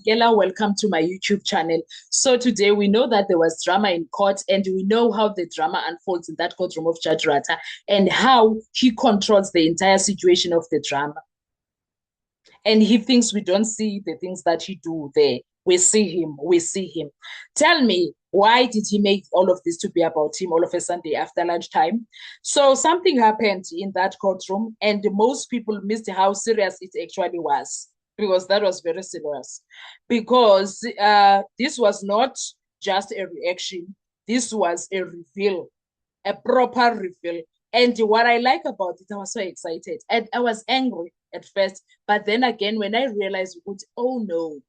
Gela, welcome to my YouTube channel. So today we know that there was drama in court and we know how the drama unfolds in that courtroom of Judge Rata and how he controls the entire situation of the drama. And he thinks we don't see the things that he do there. We see him, we see him. Tell me, why did he make all of this to be about him all of a Sunday after lunchtime? So something happened in that courtroom and most people missed how serious it actually was because that was very serious. Because this was not just a reaction, this was a reveal, a proper reveal. And what I like about it, I was so excited. And I was angry at first. But then again, when I realized, oh no,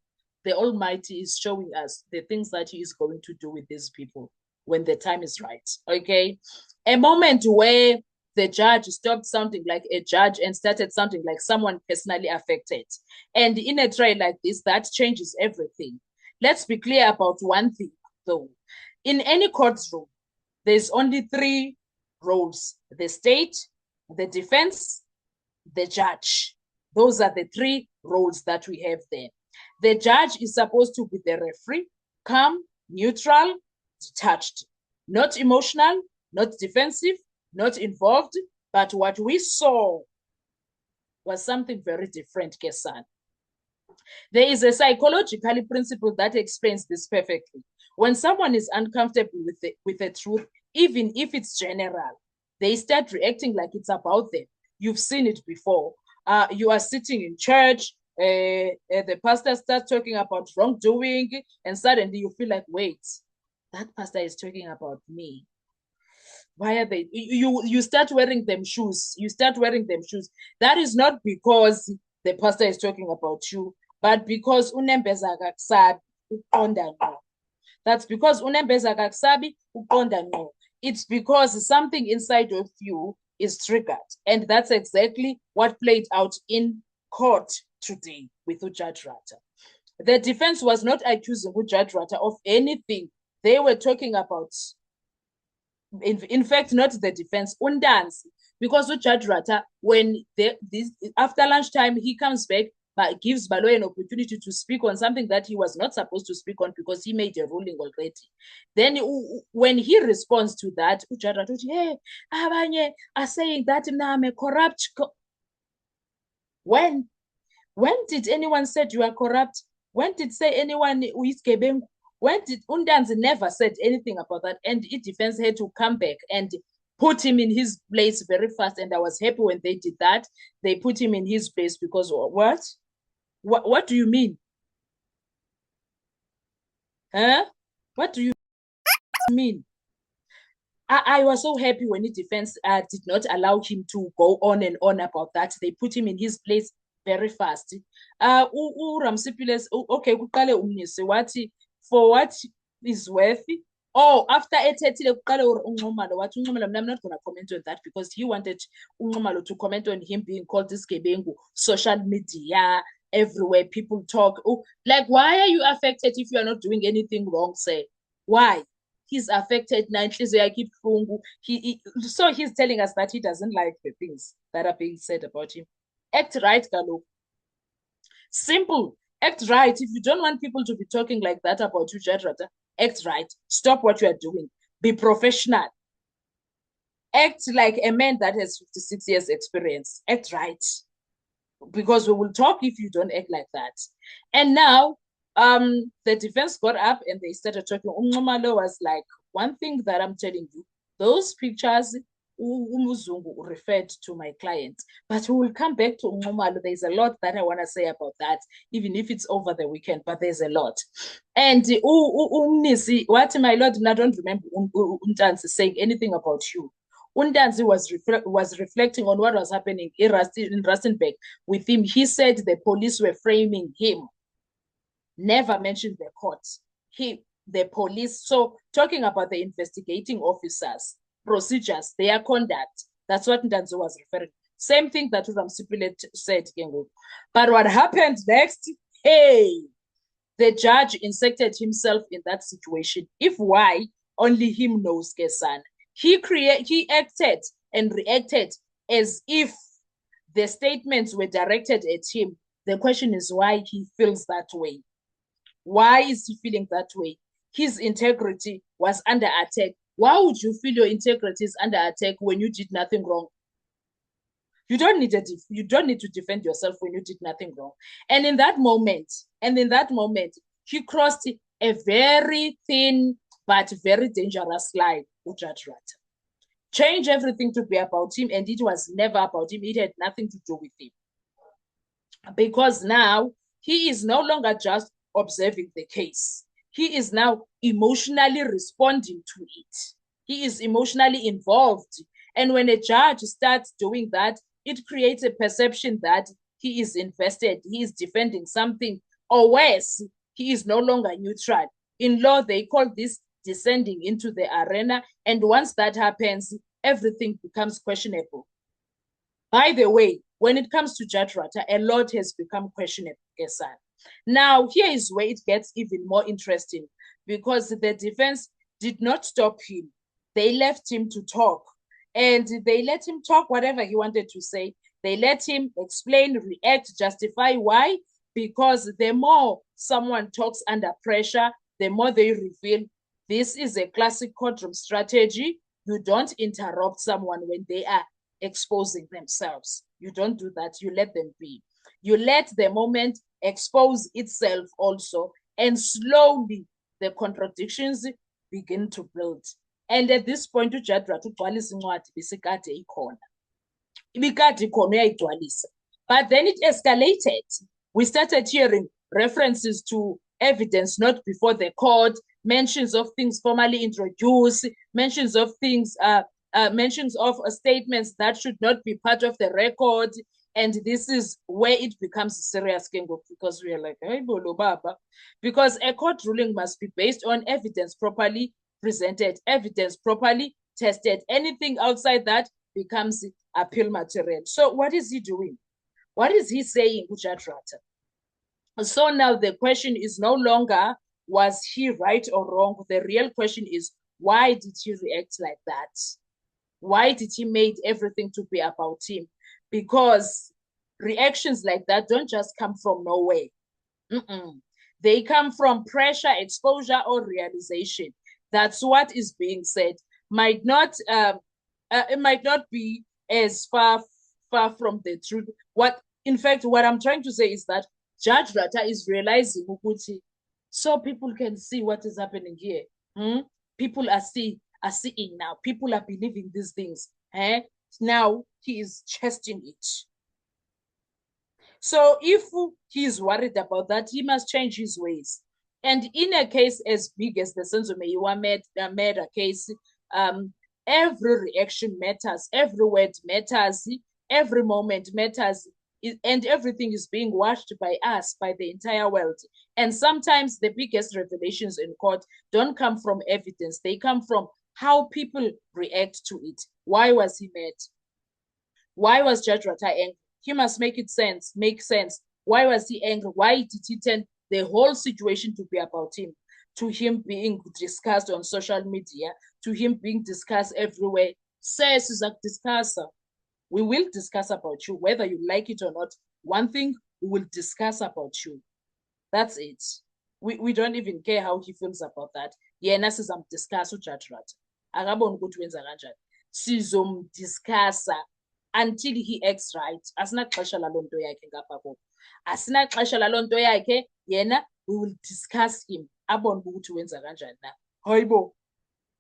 the Almighty is showing us the things that He is going to do with these people when the time is right. Okay. A moment where the judge stopped sounding like a judge and started sounding like someone personally affected. And in a trial like this, that changes everything. Let's be clear about one thing, though. In any courtroom, there's only three roles: the state, the defense, the judge. Those are the three roles that we have there. The judge is supposed to be the referee, calm, neutral, detached, not emotional, not defensive, not involved. But what we saw was something very different, Kesan. There is a psychological principle that explains this perfectly. When someone is uncomfortable with the truth, even if it's general, they start reacting like it's about them. You've seen it before. You are sitting in church, the pastor starts talking about wrongdoing, and suddenly you feel like, wait, that pastor is talking about me. Why are they? You start wearing them shoes. You start wearing them shoes. That is not because the pastor is talking about you, but because unembeza kakusabi uqonda ngqo. That's because unembeza kakusabi uqonda ngqo. It's because something inside of you is triggered, and that's exactly what played out in court today with Judge Rata. The defense was not accusing Judge Rata of anything. They were talking about, in fact, not the defense, Undansi, because Judge Rata, when after lunchtime, he comes back, but gives Baloy an opportunity to speak on something that he was not supposed to speak on because he made a ruling already. Then when he responds to that, Judge Rata, hey, abanye are saying that I'm a corrupt. When did anyone said you are corrupt? When did say anyone who is Gebengu? When did Undanzi never said anything about that? And it defense had to come back and put him in his place very fast. And I was happy when they did that. They put him in his place because what? What do you mean? Huh? What do you mean? I was so happy when the defense did not allow him to go on and on about that. They put him in his place very fast. Ramsipiles, okay, kuqale umnisi wathi for what is worth. Oh, after ethethile kuqale uNxumalo wathi uNxumalo, I'm not going to comment on that because he wanted uNxumalo to comment on him being called this Gebengu, social media, everywhere people talk. Oh, like, why are you affected if you are not doing anything wrong, say? Why? He's affected now. So he's telling us that he doesn't like the things that are being said about him. Act right, Galo. Simple. Act right. If you don't want people to be talking like that about you, Judge Rata, act right. Stop what you are doing. Be professional. Act like a man that has 56 years experience. Act right. Because we will talk if you don't act like that. And now, the defense got up and they started talking. Umnxumalo was like, one thing that I'm telling you, those pictures Umuzungu referred to my client, but we will come back to Umnxumalo. There's a lot that I want to say about that, even if it's over the weekend, but there's a lot. And Umnisi, what my lord, I don't remember Undansi saying anything about you. Undansi was reflecting on what was happening in Rustenburg with him. He said the police were framing him. Never mentioned the court. The police. So talking about the investigating officers, procedures, their conduct. That's what Ndanzi was referring. Same thing that Ramsipillet said. But what happened next? Hey, the judge inserted himself in that situation. If why, only him knows, Kesan. He acted and reacted as if the statements were directed at him. The question is why he feels that way. Why is he feeling that way? His integrity was under attack. Why would you feel your integrity is under attack when you did nothing wrong? You don't need to defend yourself when you did nothing wrong. And in that moment, he crossed a very thin but very dangerous line with Judge Ratha. Change everything to be about him, and it was never about him. It had nothing to do with him. Because now he is no longer just observing the case. He is now emotionally responding to it. He is emotionally involved. And when a judge starts doing that, it creates a perception that he is invested, he is defending something, or worse, he is no longer neutral. In law, they call this descending into the arena. And once that happens, everything becomes questionable. By the way, when it comes to Judge Ratha, a lot has become questionable, Kesan. Now, here is where it gets even more interesting, because the defense did not stop him. They left him to talk, and they let him talk whatever he wanted to say. They let him explain, react, justify. Why? Because the more someone talks under pressure, the more they reveal this is a classic courtroom strategy. You don't interrupt someone when they are exposing themselves. You don't do that. You let them be. You let the moment expose itself also, and slowly the contradictions begin to build. And at this point, uJudge Ratha ugcwalisa incwadi besikade ikhona. Ibikade ikhona uyayigcwalisa. But then it escalated. We started hearing references to evidence not before the court, mentions of things formally introduced, mentions of things, mentions of statements that should not be part of the record. And this is where it becomes serious, because we are like, hey, Bolo Baba. Because a court ruling must be based on evidence properly presented, evidence properly tested. Anything outside that becomes appeal material. So what is he doing? What is he saying, Judge Ratha? So now the question is no longer, was he right or wrong? The real question is, why did he react like that? Why did he make everything to be about him? Because reactions like that don't just come from nowhere. They come from pressure, exposure, or realization. That's what is being said. It might not be as far from the truth. In fact, what I'm trying to say is that Judge Ratha is realizing, so people can see what is happening here. People are seeing now. People are believing these things. Now he is testing it. So if he is worried about that, he must change his ways. And in a case as big as the Senzo Meyiwa murder case, every reaction matters, every word matters, every moment matters, and everything is being watched by us, by the entire world. And sometimes the biggest revelations in court don't come from evidence. They come from how people react to it. Why was he mad? Why was Judge Ratha angry? He must make sense. Why was he angry? Why did he turn the whole situation to be about him? To him being discussed on social media, to him being discussed everywhere. Says is a discusser. We will discuss about you, whether you like it or not. One thing, we will discuss about you. That's it. We don't even care how he feels about that. Yena sizamdiscuss uJudge Ratha. Akaboni ukuthi wenza kanjani. Sizomdiscussa until he acts right. Asinaxesha lalo nto yakhe ngapha koko. Asinaxesha lalo nto yakhe. Yena, we will discuss him. Abone ukuthi wenza kanjani na. Hayibo.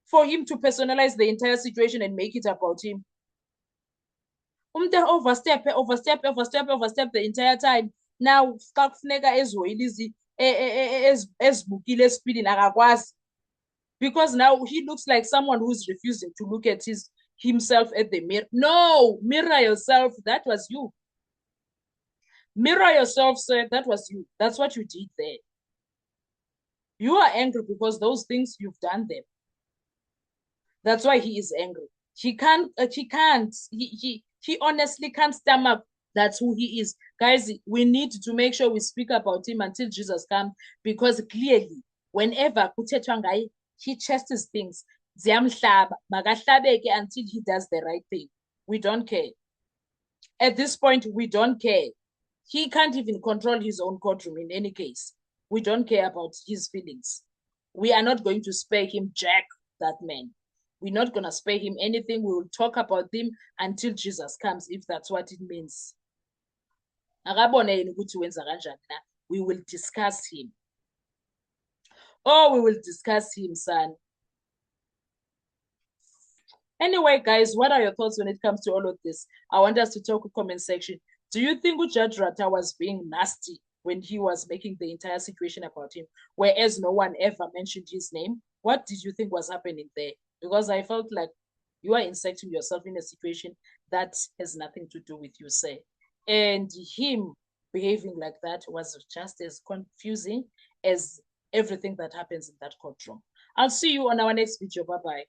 For him to personalize the entire situation and make it about him. Overstep the entire time. Now, xa kufuneka ezihoyile ezibukile esipilini akakwazi. Because now he looks like someone who's refusing to look at himself at the mirror. No, mirror yourself. That was you. Mirror yourself, sir. That was you. That's what you did there. You are angry because those things you've done them. That's why he is angry. He honestly can't stomach that's who he is. Guys, we need to make sure we speak about him until Jesus comes, because clearly, whenever kuthethwa ngaye, he chases things. Ziyamhlaba, makahlabeke until he does the right thing. We don't care. At this point, we don't care. He can't even control his own courtroom in any case. We don't care about his feelings. We are not going to spare him Jack, that man. We're not going to spare him anything. We will talk about him until Jesus comes, if that's what it means. We will discuss him. Oh, we will discuss him, son. Anyway, guys, what are your thoughts when it comes to all of this? I want us to talk in the comment section. Do you think Judge Rata was being nasty when he was making the entire situation about him, whereas no one ever mentioned his name? What did you think was happening there? Because I felt like you are inserting yourself in a situation that has nothing to do with you, say. And him behaving like that was just as confusing as everything that happens in that courtroom. I'll see you on our next video. Bye-bye.